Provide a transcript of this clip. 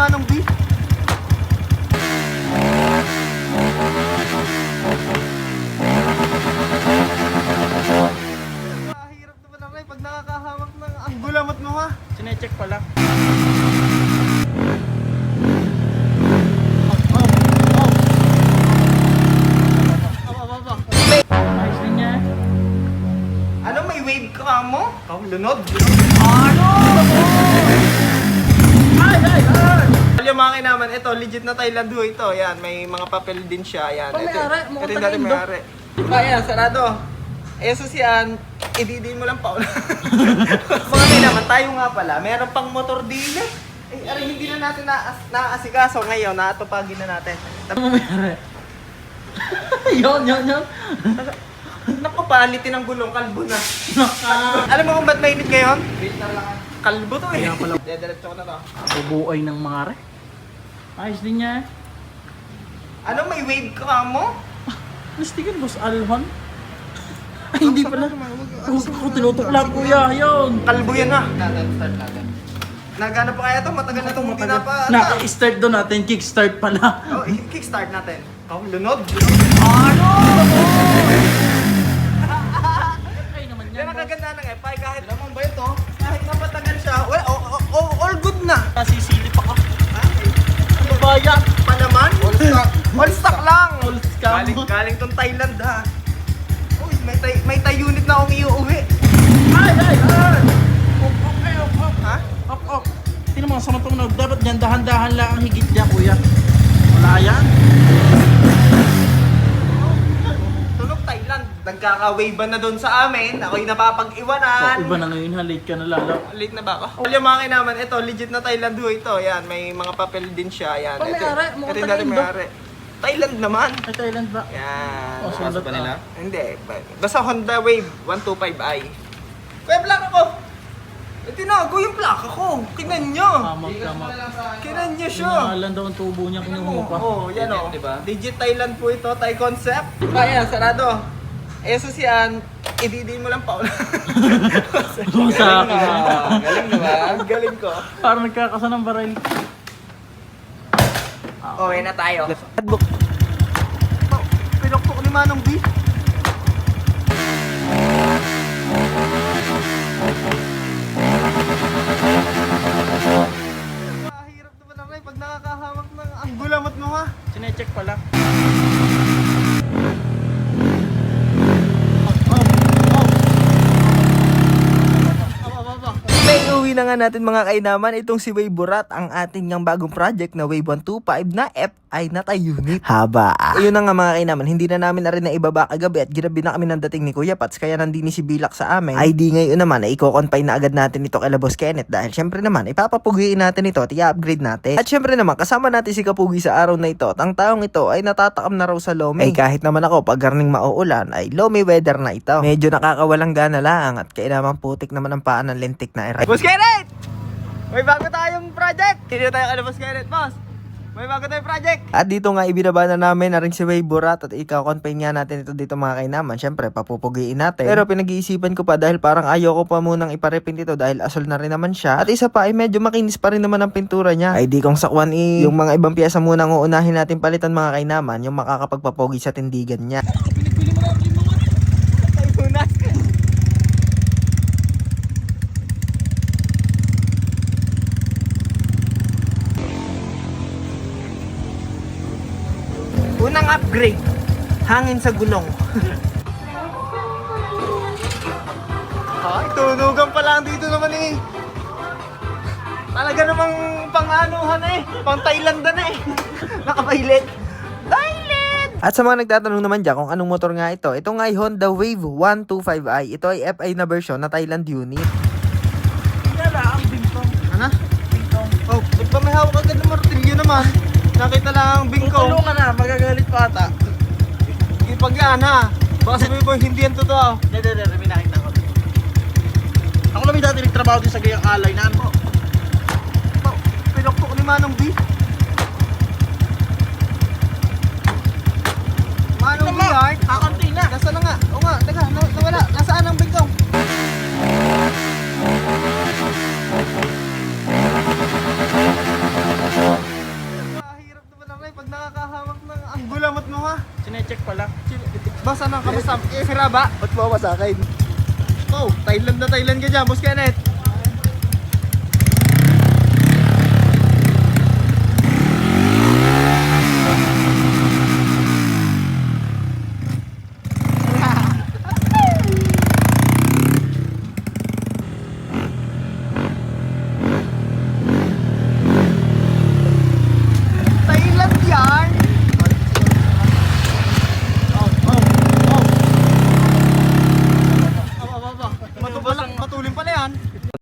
Manong B. Hirap naman na rin pag nakakahawak ng anggulamot mo ha. Sinecheck pala. Ayos din niya. Ano, may wave ka mo? Lunod? Ano? Yung mga naman, ito, legit na Thailand ho ito. Yan, may mga papel din siya. Yan. Pamayari, Ito mukhang yung dati taga-Indo. mayari. Ayan, sarado. Ayan, so siyan, ididin mo lang pa ulit. Mga naman, tayo nga pala, meron pang motor dealer. Eh, aray, hindi na natin naasikaso ngayon, natupagin na natin. Pamayari. Yun. Naku, palitin ng gulong, kalbo na. Alam mo kung ba't mainit ngayon? Filter lang. Kalbo to eh. Kaya pala. Dediretso ko na to. Bubuoy ng mga re. Ayos din niya. Ano, may wave ka mo? Nastigan boss Alhon. Ay, hindi pala. Ako tinutok lang kuya. Yun. Kalbo yan ha. Start natin. Nagana pa kaya to? Matagal na itong hindi na pa. Na-start doon natin. Kickstart pala. Oh, kickstart natin. Lunod. Ano? Ay naman Yan yan. ang kaganda ng FI kahit naman ba ito? Kahit napatagal siya, well, all good na. Nasisilip ako. Ano ba yan? Pa naman? All stock lang. All scam. Galing tong Thailand ha. Uy, may Thai unit na akong iuuwi. Ay! Op. Ha? Op. Tingnan mo, sa matong na. Dapat yan, dahan-dahan lang ang higit niya, kuya. Wala yan. Tunog Thailand. Nagkaka-wave na doon sa amin. Ako'y napapag-iwanan. Iba na ngayon, halate ka na lalo. Late na ba ako? Yung mga naman, ito, legit na Thailand ho ito. Yan, may mga papel din siya. Yan. Pamayari, mukhang ito yung dati taga-Indo. mayari. Thailand naman. Ay, Thailand ba? Yan. Oh, sulat pa nila? Hindi. Basta Honda Wave 125i. Kuya, plaka ko! Tinago yung plaka ko. Kinan nyo. Tama. Kinan nyo siya. Pinahalan daw ang tubo niya, kinuha pa. Oo, yan o. Legit Thailand po ito. Thai concept. Ayan, sarado. Eh, so siyan, ididin mo lang pa ulit. Sa akin. Galing diba? Ang galing ko. Parang nagkakasa ng baril. Okay na tayo. Pinokpok ni Manong B. Hirap naman na rin pag nakakahawak ng anggulamot mo ha. Sinecheck pala. Uwi na nga natin mga kainaman itong si Wave Burat, ang ating ngang bagong project na Wave 125 na FI na Thai unit. Haba. Ayun na nga mga kainaman, hindi na namin na rin na ibaba kagabi at ginabi na kami ng dating ni Kuya Pats, kaya nandini si Bilak sa amin. Ay di ngayon naman ay i-confine na agad natin ito kay Boss Kenneth dahil syempre naman ipapapugiin natin ito at i-upgrade natin. At syempre naman kasama natin si Kapugi sa araw na ito at ang taong ito ay natatakam na raw sa Lomi. Ay kahit naman ako pag garning mauulan ay Lomi weather na ito. Medyo nakakawalang gana lang at kainaman putik naman ang paan ng lintik na iray. Boss Kenneth! May bago tayong project! Hindi tayo kay Boss Kenneth, boss! May bago tayong project! At dito nga ibinaba na namin na rin si Wave Burat at ikaw-confine nga natin ito dito mga kainaman. Siyempre, papupugiin natin. Pero pinag-iisipan ko pa dahil parang ayoko pa munang iparepint ito dahil asol na rin naman siya. At isa pa ay medyo makinis pa rin naman ang pintura niya. Ay di kong sakwan yung mga ibang piyesa munang uunahin natin palitan mga kainaman, yung makakapagpapogi sa tindigan niya. Unang upgrade, hangin sa gulong. Ay, tunugan pa lang dito naman eh. Talaga namang pang-anuhan eh. Pang-Thailand na eh. Nakapailit. Thailand! At sa mga nagtatanong naman dyan kung anong motor nga ito, ito nga ay Honda Wave 125i. Ito ay FI na version na Thailand unit. Hindi na ang bingkong. Ano? Bingkong. Oh, ba't pa may hawak agad ng martilyo naman? Nakita lang ang bingkong. Tutulungan na, magagalit pa ata. Ipag yan ha. Baka sabihin mo hindi yan totoo. Hindi, may nakita ko. Ako naman dati nagtrabaho din sa gayang alay na ano. Pinokpok ni Manong B. Manong B, Art? Kakanti na. Nasa na nga? O nga, teka, nawala. Nasaan ang bingkong? check pala. Boss, ano, kamusta? Sira ba? Ba't mo sa akin? Oh, Thailand na Thailand ka dyan, Boss Kenneth.